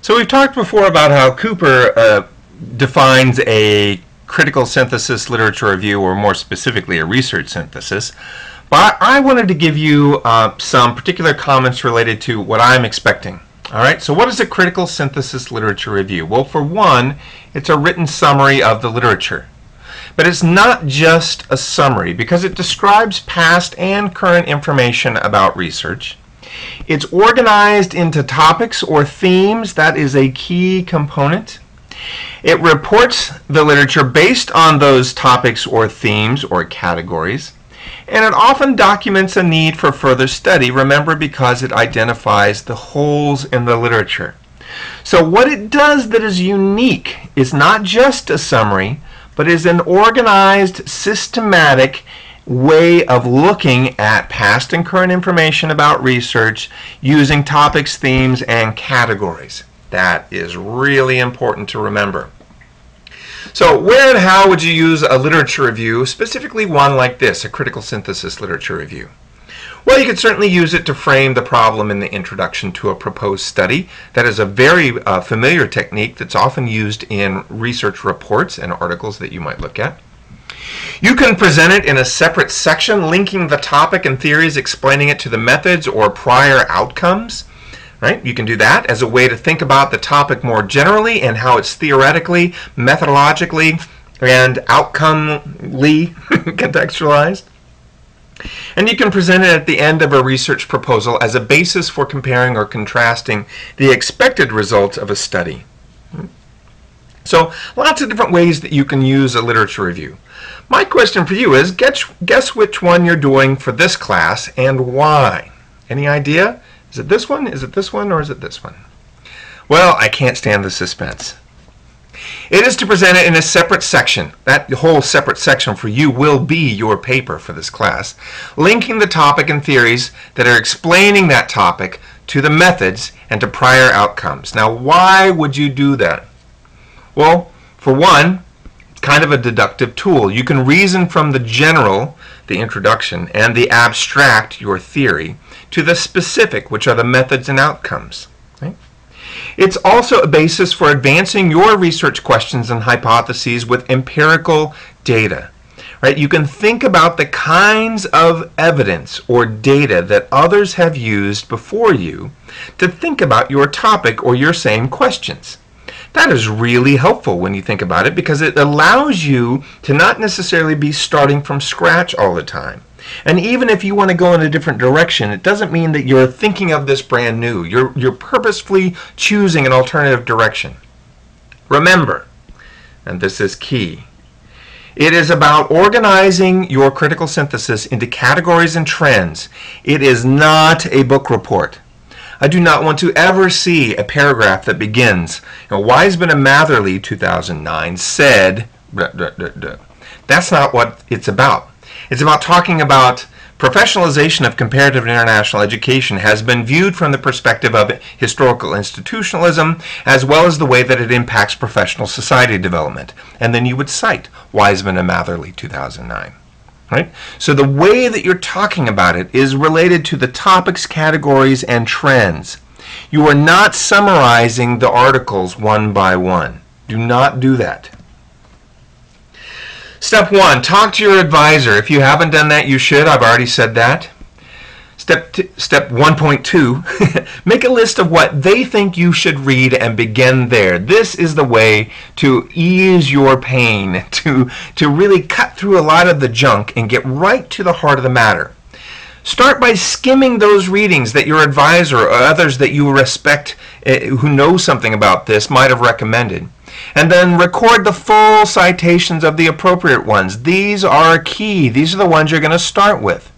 So we've talked before about how Cooper defines a critical synthesis literature review, or more specifically a research synthesis. But I wanted to give you some particular comments related to what I'm expecting. All right, so what is a critical synthesis literature review? Well, for one, it's a written summary of the literature. But it's not just a summary, because it describes past and current information about research. It's organized into topics or themes. That is a key component. It reports the literature based on those topics or themes or categories. And it often documents a need for further study, remember, because it identifies the holes in the literature. So what it does that is unique is not just a summary, but is an organized, systematic way of looking at past and current information about research using topics, themes, and categories. That is really important to remember. So where and how would you use a literature review, specifically one like this, a critical synthesis literature review? Well, you could certainly use it to frame the problem in the introduction to a proposed study. That is a very familiar technique that's often used in research reports and articles that you might look at. You can present it in a separate section, linking the topic and theories, explaining it to the methods or prior outcomes. Right? You can do that as a way to think about the topic more generally and how it's theoretically, methodologically, and outcomely contextualized. And you can present it at the end of a research proposal as a basis for comparing or contrasting the expected results of a study. So lots of different ways that you can use a literature review. My question for you is, guess which one you're doing for this class and why? Any idea? Is it this one, is it this one, or is it this one? Well, I can't stand the suspense. It is to present it in a separate section. That whole separate section for you will be your paper for this class, linking the topic and theories that are explaining that topic to the methods and to prior outcomes. Now, why would you do that? Well, for one, it's kind of a deductive tool. You can reason from the general, the introduction, and the abstract, your theory, to the specific, which are the methods and outcomes. Right? It's also a basis for advancing your research questions and hypotheses with empirical data. Right? You can think about the kinds of evidence or data that others have used before you to think about your topic or your same questions. That is really helpful when you think about it, because it allows you to not necessarily be starting from scratch all the time. And even if you want to go in a different direction, it doesn't mean that you're thinking of this brand new. You're purposefully choosing an alternative direction. Remember, and this is key, it is about organizing your critical synthesis into categories and trends. It is not a book report. I do not want to ever see a paragraph that begins, Wiseman and Matherly, 2009, said, blah, blah, blah, blah. That's not what it's about. It's about talking about professionalization of comparative and international education has been viewed from the perspective of historical institutionalism, as well as the way that it impacts professional society development. And then you would cite Wiseman and Matherly, 2009. Right? So the way that you're talking about it is related to the topics, categories, and trends. You are not summarizing the articles one by one. Do not do that. Step 1, talk to your advisor. If you haven't done that, you should. I've already said that. Step 1.2, make a list of what they think you should read and begin there. This is the way to ease your pain, to really cut through a lot of the junk and get right to the heart of the matter. Start by skimming those readings that your advisor or others that you respect who know something about this might have recommended. And then record the full citations of the appropriate ones. These are key. These are the ones you're going to start with.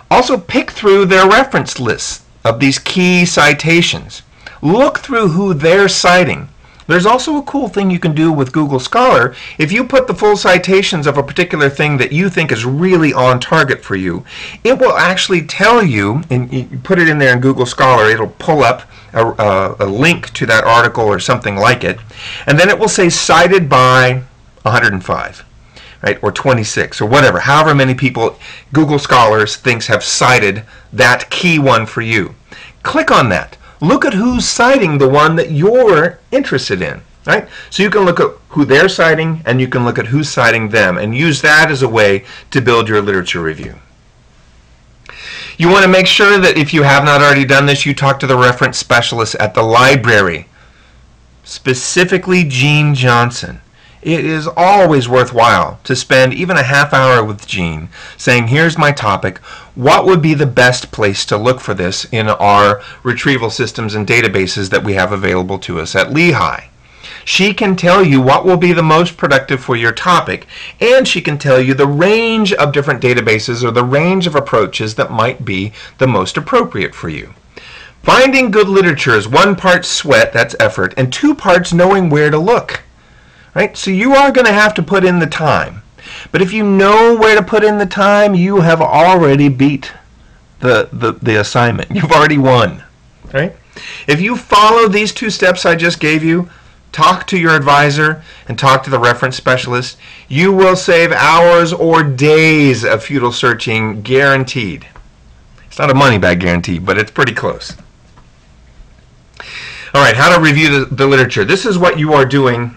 Also, pick through their reference lists of these key citations. Look through who they're citing. There's also a cool thing you can do with Google Scholar. If you put the full citations of a particular thing that you think is really on target for you, it will actually tell you, and you put it in there in Google Scholar, it'll pull up a link to that article or something like it, and then it will say cited by 105. Right, or 26, or whatever, however many people Google Scholars thinks have cited that key one for you. Click on that. look at who's citing the one that you're interested in. Right? So you can look at who they're citing, and you can look at who's citing them, and use that as a way to build your literature review. You want to make sure that if you have not already done this, you talk to the reference specialist at the library, specifically Jean Johnson. It is always worthwhile to spend even a half hour with Jean saying, here's my topic. What would be the best place to look for this in our retrieval systems and databases that we have available to us at Lehigh? She can tell you what will be the most productive for your topic, and she can tell you the range of different databases or the range of approaches that might be the most appropriate for you. Finding good literature is 1 part sweat, that's effort, and 2 parts knowing where to look. Right? So you are going to have to put in the time. But if you know where to put in the time, you have already beat the assignment. You've already won. Right? If you follow these 2 steps I just gave you, talk to your advisor and talk to the reference specialist, you will save hours or days of futile searching, guaranteed. It's not a money-back guarantee, but it's pretty close. All right, how to review the literature. This is what you are doing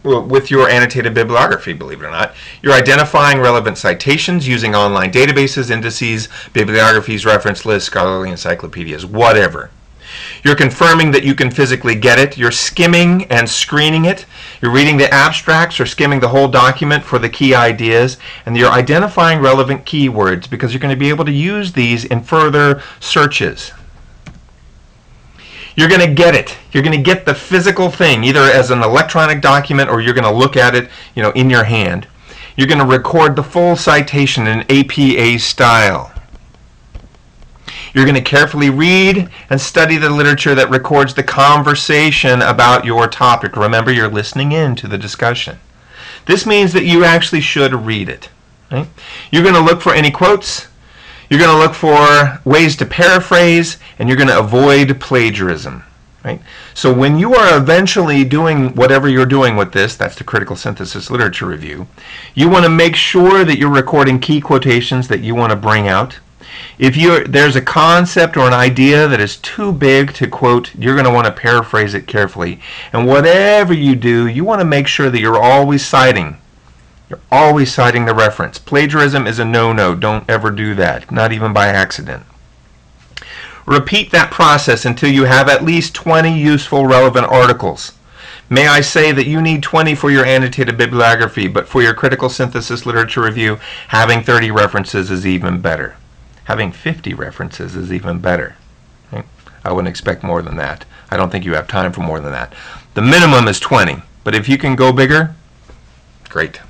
with your annotated bibliography, believe it or not. You're identifying relevant citations using online databases, indices, bibliographies, reference lists, scholarly encyclopedias, whatever. You're confirming that you can physically get it. You're skimming and screening it. You're reading the abstracts or skimming the whole document for the key ideas. And you're identifying relevant keywords because you're going to be able to use these in further searches. You're going to get it. You're going to get the physical thing, either as an electronic document or you're going to look at it, in your hand. You're going to record the full citation in APA style. You're going to carefully read and study the literature that records the conversation about your topic. Remember, you're listening in to the discussion. This means that you actually should read it. Right? You're going to look for any quotes. You're going to look for ways to paraphrase, and you're going to avoid plagiarism. Right? So when you are eventually doing whatever you're doing with this, that's the critical synthesis literature review, you want to make sure that you're recording key quotations that you want to bring out. If there's a concept or an idea that is too big to quote, you're going to want to paraphrase it carefully. And whatever you do, you want to make sure that you're always citing. You're always citing the reference. Plagiarism is a no-no. Don't ever do that, not even by accident. Repeat that process until you have at least 20 useful, relevant articles. May I say that you need 20 for your annotated bibliography, but for your critical synthesis literature review, having 30 references is even better. Having 50 references is even better. Right? I wouldn't expect more than that. I don't think you have time for more than that. The minimum is 20, but if you can go bigger, great.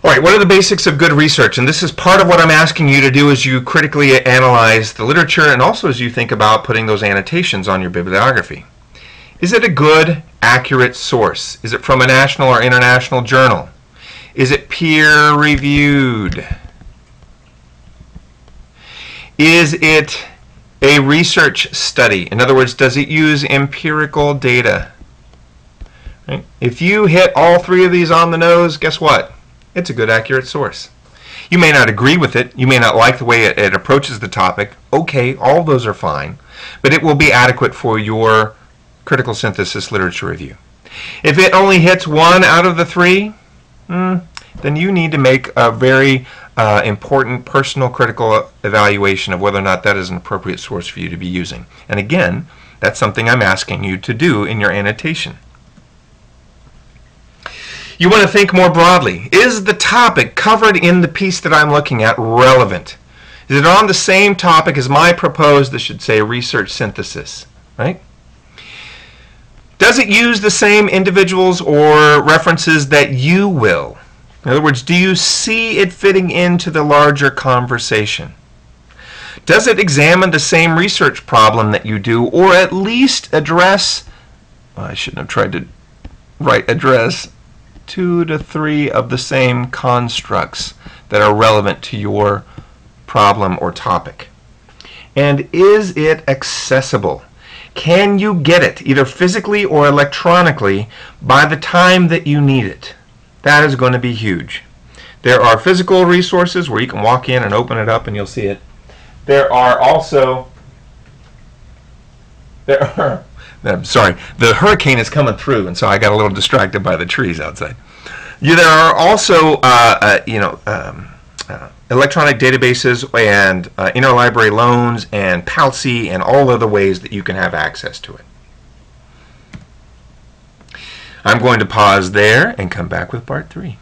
All right, what are the basics of good research? And this is part of what I'm asking you to do as you critically analyze the literature and also as you think about putting those annotations on your bibliography. Is it a good, accurate source? Is it from a national or international journal? Is it peer-reviewed? Is it a research study? In other words, does it use empirical data? Right? If you hit all 3 of these on the nose, guess what? It's a good, accurate source. You may not agree with it. You may not like the way it approaches the topic. Okay, all those are fine. But it will be adequate for your critical synthesis literature review. If it only hits 1 out of the 3, then you need to make a very important personal critical evaluation of whether or not that is an appropriate source for you to be using. And again, that's something I'm asking you to do in your annotation. You want to think more broadly. Is the topic covered in the piece that I'm looking at relevant? Is it on the same topic as my proposed, this should say, research synthesis? Right? Does it use the same individuals or references that you will? In other words, do you see it fitting into the larger conversation? Does it examine the same research problem that you do, or at least address, well, I shouldn't have tried to write address, 2 to 3 of the same constructs that are relevant to your problem or topic? And is it accessible? Can you get it, either physically or electronically, by the time that you need it? That is going to be huge. There are physical resources where you can walk in and open it up and you'll see it. There are also There are. I'm sorry, the hurricane is coming through, and so I got a little distracted by the trees outside. Yeah, there are also, electronic databases and interlibrary loans and PALC and all other ways that you can have access to it. I'm going to pause there and come back with part 3.